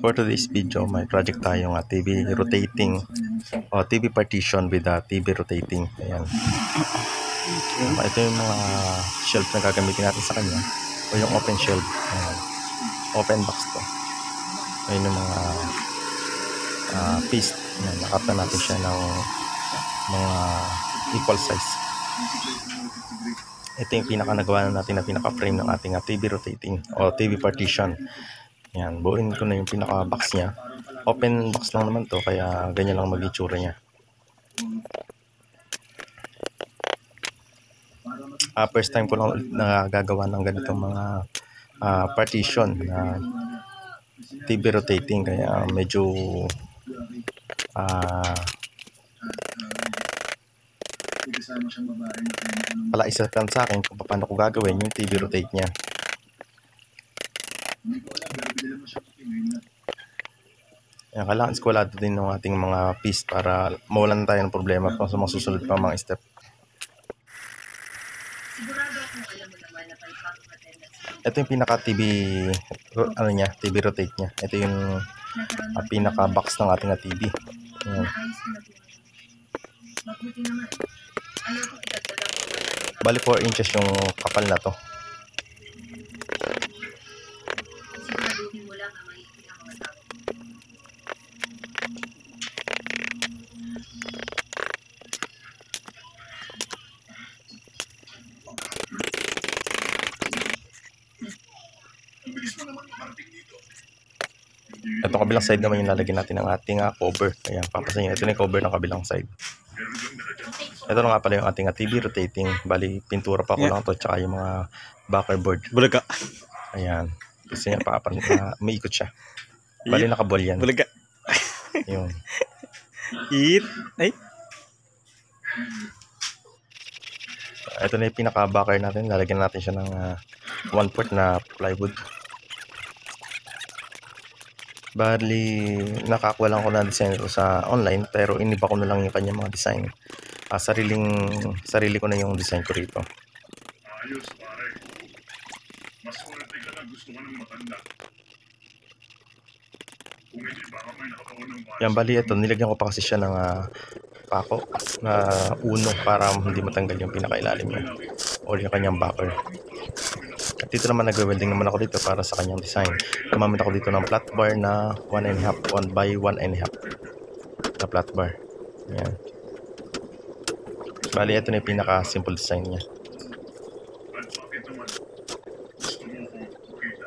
For today's video, may project tayo nga TV rotating o TV partition with TV rotating. Ayan. Ito yung mga shelf na gagamitin natin sa kanya o yung open shelf. Ayan. Open box to. Ayan yung mga piece. Ayan. Nakata natin siya ng mga equal size. Ito yung pinaka-nagawa natin na pinaka-frame ng ating TV rotating o TV partition. Yan, buuin ko na yung pinaka-box niya. Open box lang naman to, kaya ganyan lang mag-itsura niya. First time ko lang nagagawa ng ganitong mga partition na TV rotating, kaya medyo palaisakan sa akin kung paano ko gagawin yung TV rotate niya. Yan, kailangan skwalado din ng ating mga piece para mawalan tayo ng problema pa sa mga susunod pa mga step. Ito yung pinaka TV TV rotate niya. Ito yung pinaka box ng ating TV. Yan. Bali 4 inches yung kapal na to. Ito kabilang side naman yung lalagyan natin ng ating cover. Ayan, papasin nyo. Ito na yung cover ng kabilang side. Ito na nga pala yung ating TV rotating. Bali, pintura pa ko lang to, tsaka yung mga backer board. Bulaga. Ayan. Gusto niya may ikot siya. Bali, nakabol yan. Bulaga. Yun. Eat. Ay. Ito na yung pinaka-backer natin. Lalagyan natin siya ng 1/4 na plywood. Bali, nakakuha lang ko na design ito sa online, pero iniba ko na lang yung kanyang mga design. Sarili ko na yung design ko rito. Ayos pare. Mas swerte ka na gusto ka ng matanda. Kung hindi baka may nakapaon ng bahay. Yan, bali ito, nilagyan ko pa kasi siya ng pako na uno para hindi matanggal yung pinakailalim niya o yung kanyang backer. At dito naman nag-welding naman ako dito para sa kanyang design. Gumamit ako dito ng flat bar na 1.5 by 1.5 na flat bar. Yan. Bali, ito na yung pinaka-simple design niya. At bakit naman? Gusto mo ko makita.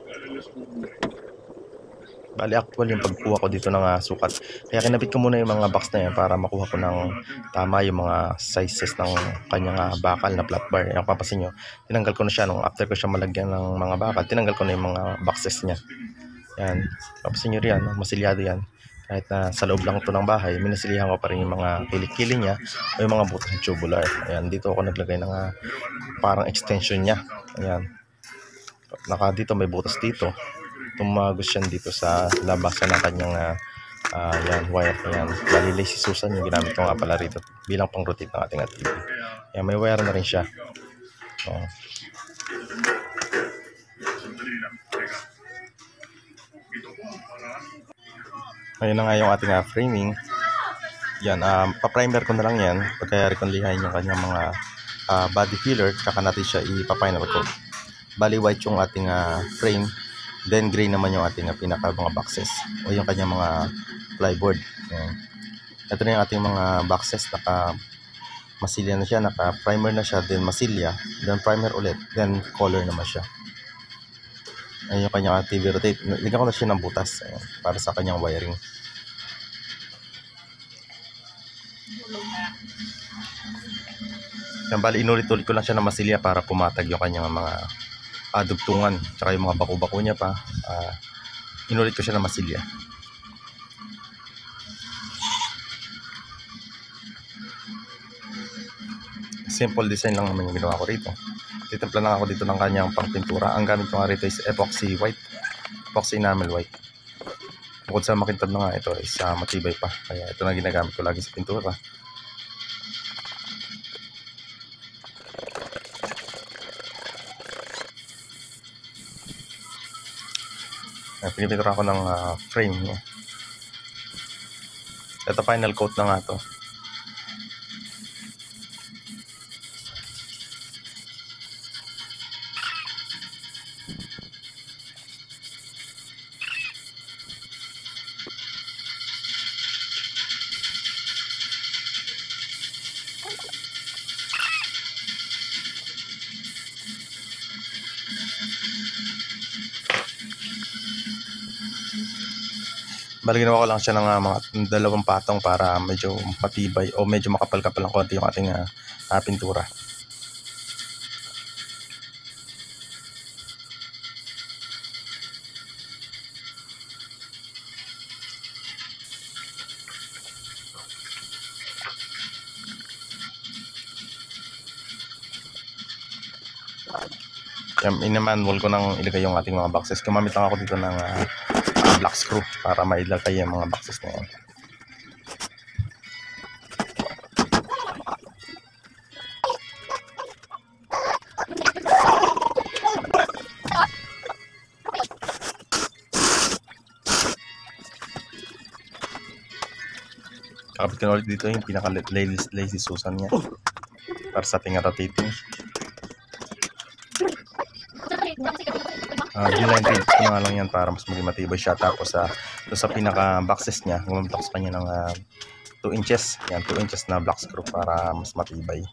Kalalas mo buhay. Bali, actual yung pagkuha ko dito ng sukat. Kaya kinabit ko muna yung mga box na yan para makuha ko ng tama yung mga sizes ng kanyang bakal na flat bar. Yung papasin nyo, tinanggal ko na siya nung after ko siya malagyan ng mga bakal. Tinanggal ko na yung mga boxes niya. Yan. Papasin nyo riyan, masilyado yan. Kahit na sa loob lang ito ng bahay, minasilihan ko pa rin yung mga kilikili niya o yung mga butas ng tubular. Ayan, dito ako naglagay ng parang extension niya. Ayan. Dito may butas dito. Tumagos yan dito sa labasan ng kanyang wire. Ayan. Bali, lacy Susan yung ginamit ko nga pala rito bilang pang rotate ng ating TV. Ayan, may wire na rin siya. Sandali lang. Teka. Ito po ang paraan. Ayun na nga yung ating framing. Yan, pa-primer ko na lang yan. Kaya rekonlihain yung kanyang mga body filler. Tsaka natin siya ipa-final coat. Bali, white yung ating frame. Then gray naman yung ating pinaka mga boxes o yung kanyang mga plyboard. Yan. Ito na yung ating mga boxes. Naka-masilya na siya. Naka-primer na siya. Then masilya. Then primer ulit. Then color naman siya. Ayan yung kanyang TV rotate. Ligyan ko na siya ng butas. Ayan, para sa kanyang wiring. Yan, bali, inulit-ulit ko lang siya ng masilya para pumatag yung kanyang mga dugtungan. Tsaka yung mga bako-bako niya pa. Inulit ko siya ng masilya. Simple design lang naman yung ginawa ko rito. Titimpla lang ako dito ng kanyang pangpintura. Ang gamit ko nga rito is epoxy white. Epoxy enamel white. Bukod sa makintab na nga ito is matibay pa. Kaya ito na ginagamit ko lagi sa pintura. Pinipintura ko ng frame niya. Ito final coat na nga to. Bali ginawa ko lang siya ng mga 2 patong para medyo patibay o medyo makapal-kapal ng konti yung ating pintura. Ina-manual ko nang ilagay yung ating mga boxes. Gumamit lang ako dito ng black screw para mailagay yung mga boxes na yan. Kakabit ko na ulit dito yung pinaka-lazy Susan niya para sa ating rotating. Line tape ko na lang yan para mas maging matibay siya. Tapos sa pinaka boxes niya, gumamit ako sa kanya ng 2 inches. Yan, 2 inches na black screw para mas matibay.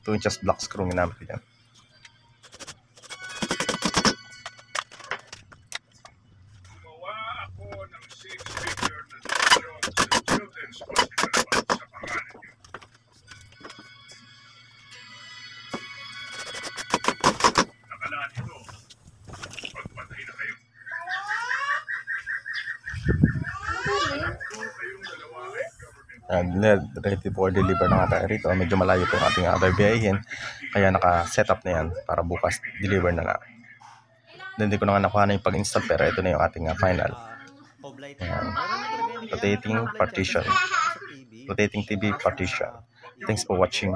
2 inches black screw ginamit ko yan. Gumawa ako ng 6-figure na donasyon sa Children's Hospital Fund sa pangalan niyo. Nakalaan ito. Pagpatay na kayo. Alam ko kayong dalawa ay government. Ready for deliver na nga tayo rito. Medyo malayo po ang ating other biyahin. Kaya naka-set up na yan para bukas deliver na lang. Then hindi ko na nga nakuha na yung pag-install, pero ito na yung ating final. Ayan. Rotating partition. Rotating TV partition. Thanks for watching.